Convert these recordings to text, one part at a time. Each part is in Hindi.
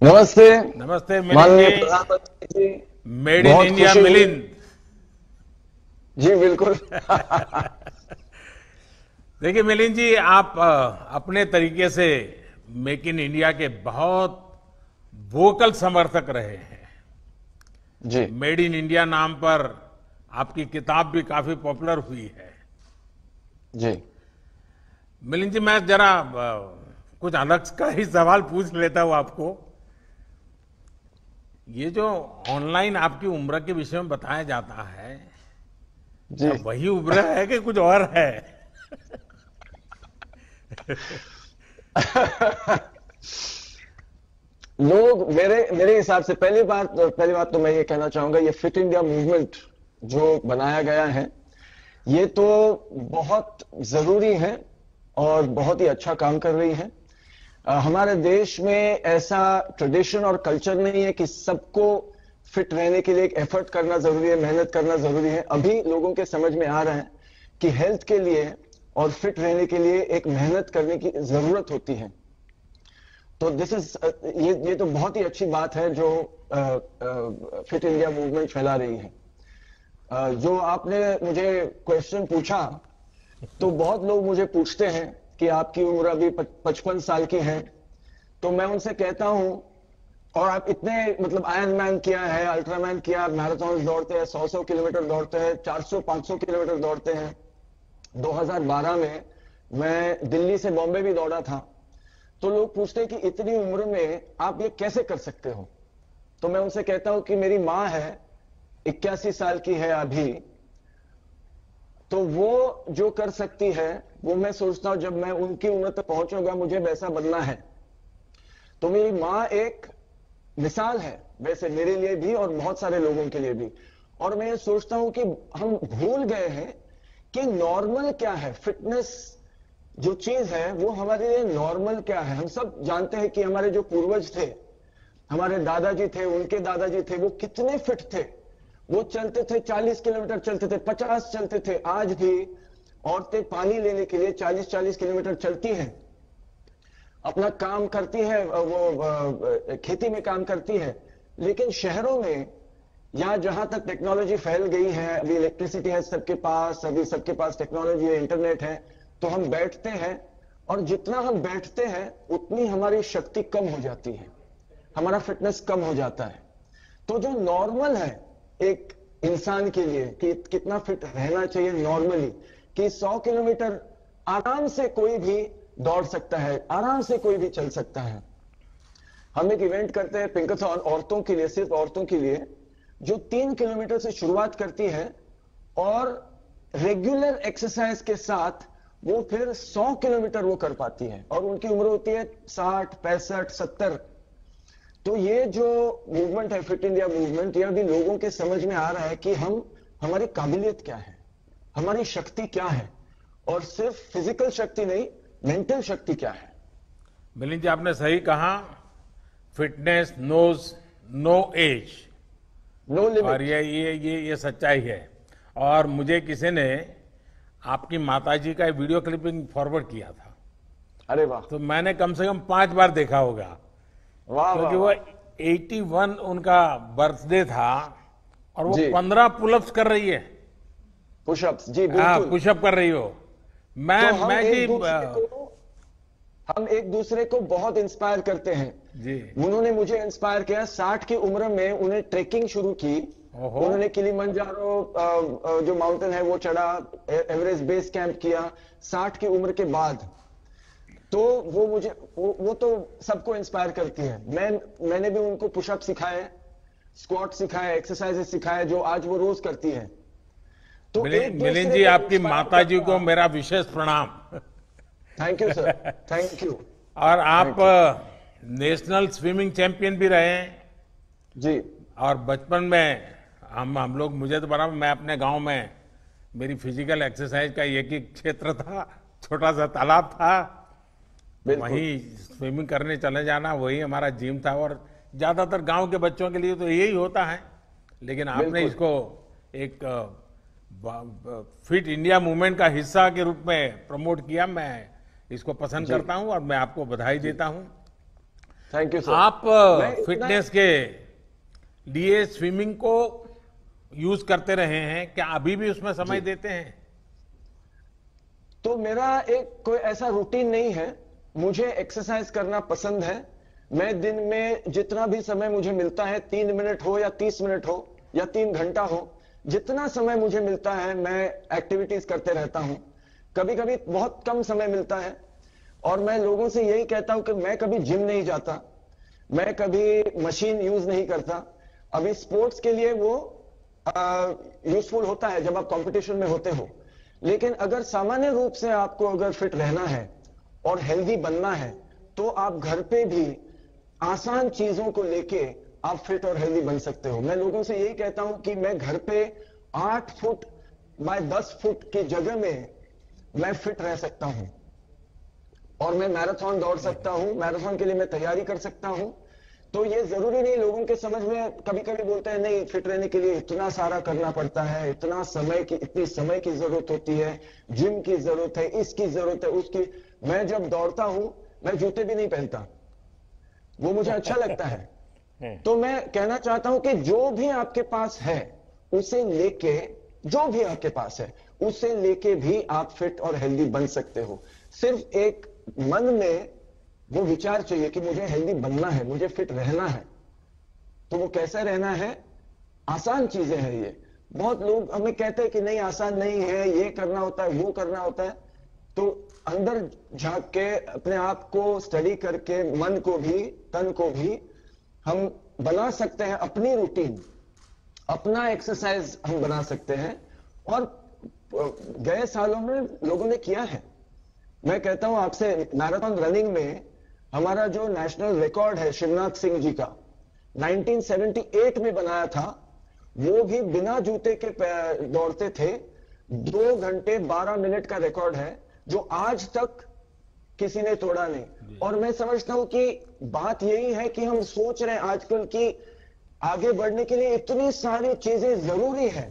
नमस्ते नमस्ते मिलिंद माननीय जी। प्रधानमंत्री जी। मेड इन बहुत इंडिया खुशी हुई। मिलिंद। जी बिल्कुल। देखिए मिलिंद जी, आप अपने तरीके से मेक इन इंडिया के बहुत वोकल समर्थक रहे हैं। जी मेड इन इंडिया नाम पर आपकी किताब भी काफी पॉपुलर हुई है। जी मिलिंद जी, मैं जरा कुछ अलग का ही सवाल पूछ लेता हूं आपको। ये जो ऑनलाइन आपकी उम्र के विषय में बताया जाता है, क्या जी। वही उम्र है कि कुछ और है? लोग मेरे हिसाब से पहली बात तो मैं ये कहना चाहूंगा, ये फिट इंडिया मूवमेंट जो बनाया गया है ये तो बहुत जरूरी है और बहुत ही अच्छा काम कर रही है। हमारे देश में ऐसा ट्रेडिशन और कल्चर नहीं है कि सबको फिट रहने के लिए एक एफर्ट करना जरूरी है, मेहनत करना जरूरी है। अभी लोगों के समझ में आ रहा है कि हेल्थ के लिए और फिट रहने के लिए एक मेहनत करने की जरूरत होती है। तो दिस इज ये तो बहुत ही अच्छी बात है जो फिट इंडिया मूवमेंट फैला रही है। जो आपने मुझे क्वेश्चन पूछा, तो बहुत लोग मुझे पूछते हैं कि आपकी उम्र अभी 55 साल की है। तो मैं उनसे कहता हूं, और आप इतने मतलब आयरन मैन किया है, अल्ट्रामैन किया, मैराथन दौड़ते हैं, 100 किलोमीटर दौड़ते हैं, 400-500 किलोमीटर दौड़ते हैं। 2012 में मैं दिल्ली से बॉम्बे भी दौड़ा था। तो लोग पूछते हैं कि इतनी उम्र में आप ये कैसे कर सकते हो। तो मैं उनसे कहता हूं कि मेरी मां है, 81 साल की है अभी। तो वो जो कर सकती है वो मैं सोचता हूं जब मैं उनकी उम्र तक पहुंचूंगा मुझे वैसा बनना है। तो मेरी मां एक मिसाल है वैसे मेरे लिए भी और बहुत सारे लोगों के लिए भी। और मैं ये सोचता हूं कि हम भूल गए हैं कि नॉर्मल क्या है। फिटनेस जो चीज है वो हमारे लिए नॉर्मल क्या है। हम सब जानते हैं कि हमारे जो पूर्वज थे, हमारे दादाजी थे, उनके दादाजी थे, वो कितने फिट थे। वो चलते थे, 40 किलोमीटर चलते थे, 50 चलते थे। आज भी औरतें पानी लेने के लिए 40-40 किलोमीटर चलती हैं, अपना काम करती है, वो खेती में काम करती है। लेकिन शहरों में या जहां तक टेक्नोलॉजी फैल गई है, अभी इलेक्ट्रिसिटी है सबके पास, अभी सबके पास टेक्नोलॉजी है, इंटरनेट है, तो हम बैठते हैं। और जितना हम बैठते हैं उतनी हमारी शक्ति कम हो जाती है, हमारा फिटनेस कम हो जाता है। तो जो नॉर्मल है एक इंसान के लिए कि कितना फिट रहना चाहिए नॉर्मली, कि 100 किलोमीटर आराम से कोई भी दौड़ सकता है, आराम से कोई भी चल सकता है। हम एक इवेंट करते हैं पिंकाथॉन औरतों के लिए, सिर्फ औरतों के लिए, जो 3 किलोमीटर से शुरुआत करती है और रेगुलर एक्सरसाइज के साथ वो फिर 100 किलोमीटर वो कर पाती है। और उनकी उम्र होती है 60, 65, 70। तो ये जो मूवमेंट है फिट इंडिया मूवमेंट, ये अभी लोगों के समझ में आ रहा है कि हमारी काबिलियत क्या है, हमारी शक्ति क्या है। और सिर्फ फिजिकल शक्ति नहीं, मेंटल शक्ति क्या है। मिलिंद जी, आपने सही कहा। Fitness knows no age. No और लिमिट। ये सच्चाई है। और मुझे किसी ने आपकी माताजी का वीडियो क्लिपिंग फॉरवर्ड किया था, अरे वाह, तो मैंने कम से कम 5 बार देखा होगा। वाह वाह क्योंकि वो वाह। 81 उनका बर्थडे था और वो जी, 15 पुलअप्स कर रही है। पुशअप्स, जी हाँ, बिल्कुल। पुशअप कर रही हो। तो मैं जी हम एक दूसरे को बहुत इंस्पायर करते हैं। जी। उन्होंने मुझे इंस्पायर किया। 60 की उम्र में उन्हें ट्रेकिंग शुरू की। ओहो। उन्होंने किलिमंजारो जो माउंटेन है वो चढ़ा, एवरेस्ट बेस कैंप किया 60 की उम्र के बाद। तो वो मुझे वो तो सबको इंस्पायर करती है। मैंने भी उनको पुशअप सिखाए, स्क्वाट सिखाए, एक्सरसाइजेस सिखाए जो आज वो रोज करती है। तो एक मिलिंद दूसरे जी, को आपकी इंस्पायर माताजी को करना। मेरा विशेष प्रणाम। Thank you sir, thank you, और आप thank you. National swimming champion भी रहे हैं। जी और बचपन में हम लोग, मुझे तो बराबर, मैं अपने गांव में, मेरी फिजिकल एक्सरसाइज का एक ही क्षेत्र था, छोटा सा तालाब था, तो बिल्कुल वहीं स्विमिंग करने चले जाना, वही हमारा जिम था। और ज्यादातर गांव के बच्चों के लिए तो यही होता है। लेकिन आपने बिल्कुल। इसको एक फिट इंडिया मूवमेंट का हिस्सा के रूप में प्रमोट किया। मैं इसको पसंद जी करता हूं और मैं आपको बधाई जी देता हूं। Thank you sir. आप मैं फिटनेस के लिए स्विमिंग को यूज करते रहे हैं, क्या अभी भी उसमें समय देते हैं? तो मेरा एक कोई ऐसा रूटीन नहीं है। मुझे एक्सरसाइज करना पसंद है। मैं दिन में जितना भी समय मुझे मिलता है, 3 मिनट हो या 30 मिनट हो या 3 घंटा हो, जितना समय मुझे मिलता है मैं एक्टिविटीज करते रहता हूं। कभी कभी बहुत कम समय मिलता है और मैं लोगों से यही कहता हूं कि मैं कभी जिम नहीं जाता, मैं कभी मशीन यूज नहीं करता। अभी स्पोर्ट्स के लिए वो यूजफुल होता है जब आप कंपटीशन में होते हो, लेकिन अगर सामान्य रूप से आपको अगर फिट रहना है और हेल्दी बनना है तो आप घर पे भी आसान चीजों को लेके आप फिट और हेल्दी बन सकते हो। मैं लोगों से यही कहता हूं कि मैं घर पे 8 फुट बाय 10 फुट की जगह में मैं फिट रह सकता हूं और मैं मैराथन दौड़ सकता हूं, मैराथन के लिए मैं तैयारी कर सकता हूं। तो ये जरूरी नहीं, लोगों के समझ में कभी कभी बोलते हैं नहीं फिट रहने के लिए इतना सारा करना पड़ता है, इतनी समय की जरूरत होती है, जिम की जरूरत है, इसकी जरूरत है, उसकी। मैं जब दौड़ता हूं मैं जूते भी नहीं पहनता, वो मुझे अच्छा लगता है। तो मैं कहना चाहता हूं कि जो भी आपके पास है उसे लेके, जो भी आपके पास है उसे लेके भी आप फिट और हेल्दी बन सकते हो। सिर्फ एक मन में वो विचार चाहिए कि मुझे हेल्दी बनना है, मुझे फिट रहना है। तो वो कैसे रहना है? आसान चीजें हैं ये। बहुत लोग हमें कहते हैं कि नहीं आसान नहीं है, ये करना होता है, वो करना होता है। तो अंदर झांक के अपने आप को स्टडी करके मन को भी तन को भी हम बना सकते हैं, अपनी रूटीन, अपना एक्सरसाइज हम बना सकते हैं। और गए सालों में लोगों ने किया है। मैं कहता हूं आपसे, मैराथन रनिंग में हमारा जो नेशनल रिकॉर्ड है शिवनाथ सिंह जी का 1978 में बनाया था, वो भी बिना जूते के दौड़ते थे। 2 घंटे 12 मिनट का रिकॉर्ड है जो आज तक किसी ने तोड़ा नहीं। और मैं समझता हूं कि बात यही है कि हम सोच रहे हैं आजकल कि आगे बढ़ने के लिए इतनी सारी चीजें जरूरी है,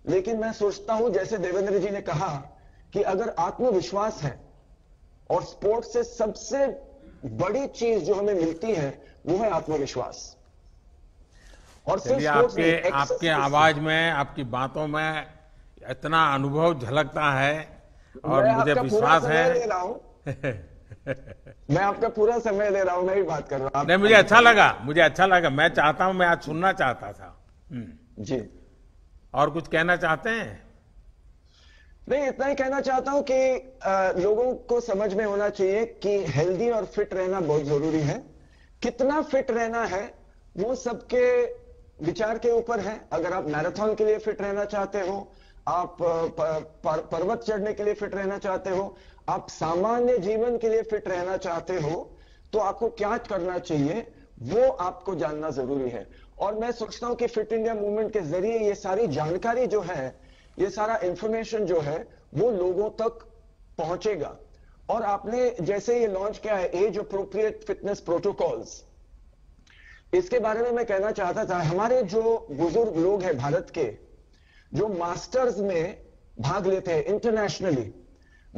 लेकिन मैं सोचता हूं जैसे देवेंद्र जी ने कहा कि अगर आत्मविश्वास है, और स्पोर्ट्स से सबसे बड़ी चीज जो हमें मिलती है वो है आत्मविश्वास। और सिर्फ आपके आवाज में, आपकी बातों में इतना अनुभव झलकता है और मुझे विश्वास है। मैं आपका पूरा समय ले रहा हूं, मैं भी बात कर रहा हूं। नहीं, मुझे अच्छा लगा। मैं चाहता हूं, मैं आज सुनना चाहता था। जी, और कुछ कहना चाहते हैं? नहीं, इतना ही कहना चाहता हूं कि लोगों को समझ में होना चाहिए कि हेल्दी और फिट रहना बहुत जरूरी है। कितना फिट रहना है वो सबके विचार के ऊपर है। अगर आप मैराथन के लिए फिट रहना चाहते हो, आप पर्वत चढ़ने के लिए फिट रहना चाहते हो, आप सामान्य जीवन के लिए फिट रहना चाहते हो, तो आपको क्या करना चाहिए वो आपको जानना जरूरी है। और मैं सोचता हूं कि फिट इंडिया मूवमेंट के जरिए ये सारी जानकारी जो है, ये सारा इंफॉर्मेशन जो है वो लोगों तक पहुंचेगा। और आपने जैसे ये लॉन्च किया है एज अप्रोप्रिएट फिटनेस प्रोटोकॉल्स, इसके बारे में मैं कहना चाहता था। हमारे जो बुजुर्ग लोग हैं भारत के, जो मास्टर्स में भाग लेते हैं, इंटरनेशनली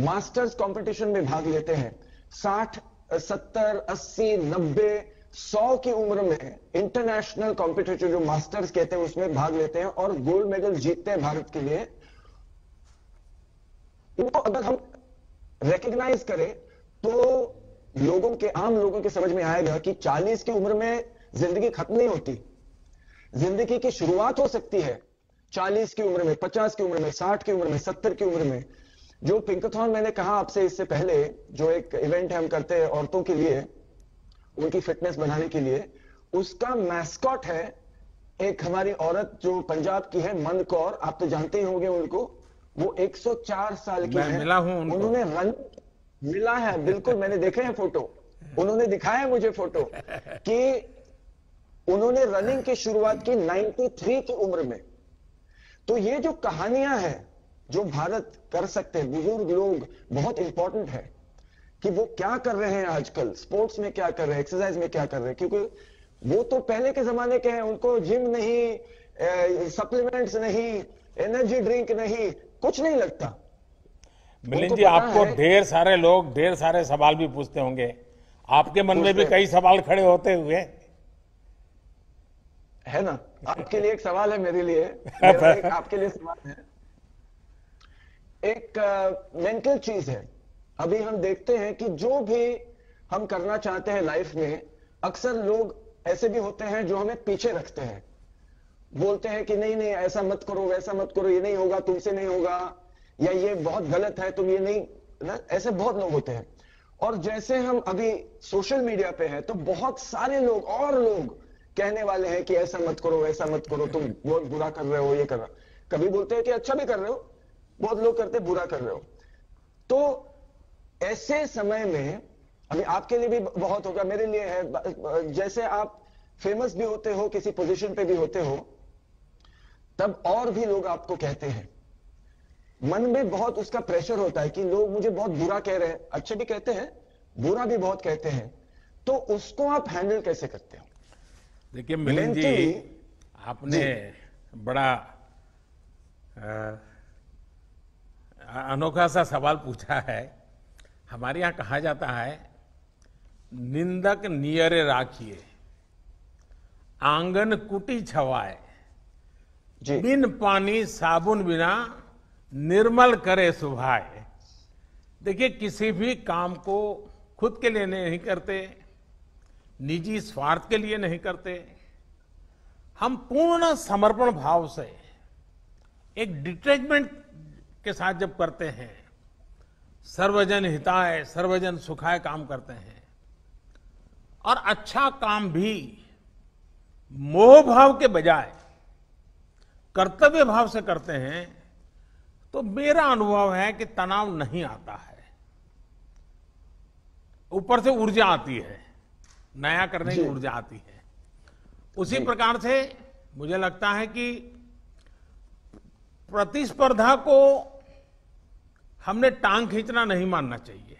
मास्टर्स कंपटीशन में भाग लेते हैं, 60, 70, 80, 90, 100 की उम्र में इंटरनेशनल कॉम्पिटिशन जो मास्टर्स कहते हैं उसमें भाग लेते हैं और गोल्ड मेडल जीतते हैं भारत के लिए। इनको अगर हम रिकॉग्नाइज करें तो आम लोगों के समझ में आएगा कि 40 की उम्र में जिंदगी खत्म नहीं होती, जिंदगी की शुरुआत हो सकती है 40 की उम्र में, 50 की उम्र में, 60 की उम्र में, 70 की उम्र में। जो पिंकाथॉन मैंने कहा आपसे इससे पहले, जो एक इवेंट हम करते हैं औरतों के लिए, उनकी फिटनेस बढ़ाने के लिए, उसका मैस्कॉट है एक हमारी औरत जो पंजाब की है, मन कौर, आप तो जानते ही होंगे उनको। वो 104 साल की है। मिला हूं उनको। उन्होंने रन मिला है, बिल्कुल, मैंने देखे हैं फोटो, उन्होंने दिखाया मुझे फोटो कि उन्होंने रनिंग की शुरुआत की 93 की उम्र में। तो ये जो कहानियां हैं जो भारत कर सकते हैं, बुजुर्ग लोग, बहुत इंपॉर्टेंट है कि वो क्या कर रहे हैं आजकल, स्पोर्ट्स में क्या कर रहे हैं, एक्सरसाइज में क्या कर रहे हैं। क्योंकि वो तो पहले के जमाने के हैं, उनको जिम नहीं, सप्लीमेंट्स नहीं, एनर्जी ड्रिंक नहीं, कुछ नहीं लगता। मिलिंद जी, आपको ढेर सारे लोग ढेर सारे सवाल भी पूछते होंगे। आपके मन में भी कई सवाल खड़े होते हुए है ना। आपके लिए एक सवाल है, मेरे लिए मेरा एक आपके लिए सवाल है। एक मेंटल चीज है। अभी हम देखते हैं कि जो भी हम करना चाहते हैं लाइफ में, अक्सर लोग ऐसे भी होते हैं जो हमें पीछे रखते हैं, बोलते हैं कि नहीं नहीं ऐसा मत करो, वैसा मत करो, ये नहीं होगा, तुमसे नहीं होगा, या ये बहुत गलत है, तुम ये नहीं ना। ऐसे बहुत लोग होते हैं। और जैसे हम अभी सोशल मीडिया पे हैं तो बहुत सारे लोग और लोग कहने वाले हैं कि ऐसा मत करो, ऐसा मत करो, तुम बहुत बुरा कर रहे हो, ये कर रहे हो। कभी बोलते हैं कि अच्छा भी कर रहे हो, बहुत लोग करते हैं बुरा कर रहे हो। तो ऐसे समय में अभी आपके लिए भी बहुत होगा, मेरे लिए है, जैसे आप फेमस भी होते हो, किसी पोजीशन पे भी होते हो, तब और भी लोग आपको कहते हैं, मन में बहुत उसका प्रेशर होता है कि लोग मुझे बहुत बुरा कह रहे हैं, अच्छे भी कहते हैं, बुरा भी बहुत कहते हैं। तो उसको आप हैंडल कैसे करते हो? देखिए मिलिंद जी, आपने बड़ा अनोखा सा सवाल पूछा है। हमारे यहां कहा जाता है, निंदक नियरे राखिए, आंगन कुटी छवाए, बिन पानी साबुन बिना निर्मल करे सुभाए। देखिए, किसी भी काम को खुद के लिए नहीं करते, निजी स्वार्थ के लिए नहीं करते। हम पूर्ण समर्पण भाव से, एक डिटैचमेंट के साथ जब करते हैं, सर्वजन हिताय सर्वजन सुखाय काम करते हैं, और अच्छा काम भी मोह भाव के बजाय कर्तव्य भाव से करते हैं, तो मेरा अनुभव है कि तनाव नहीं आता है। ऊपर से ऊर्जा आती है, नया करने की ऊर्जा आती है। उसी प्रकार से मुझे लगता है कि प्रतिस्पर्धा को हमने टांग खींचना नहीं मानना चाहिए।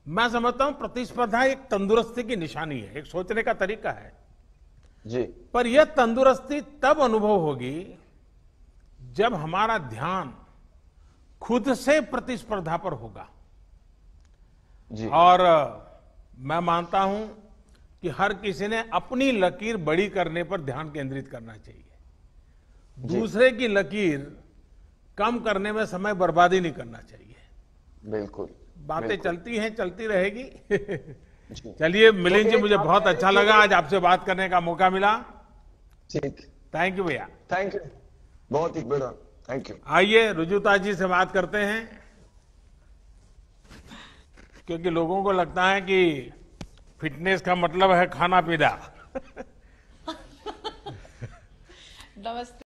मैं समझता हूं प्रतिस्पर्धा एक तंदुरुस्ती की निशानी है, एक सोचने का तरीका है जी। पर यह तंदुरुस्ती तब अनुभव होगी जब हमारा ध्यान खुद से प्रतिस्पर्धा पर होगा जी। और मैं मानता हूं कि हर किसी ने अपनी लकीर बड़ी करने पर ध्यान केंद्रित करना चाहिए। दूसरे की लकीर कम करने में समय बर्बादी नहीं करना चाहिए। बिल्कुल, बातें चलती हैं, चलती रहेगी। चलिए मिलिंद जी, मुझे बहुत अच्छा लगा आज आपसे बात करने का मौका मिला। ठीक, थैंक यू भैया। थैंक यू, बहुत ही बड़ा थैंक यू। आइए रुजुता जी से बात करते हैं, क्योंकि लोगों को लगता है कि फिटनेस का मतलब है खाना पीना। नमस्ते।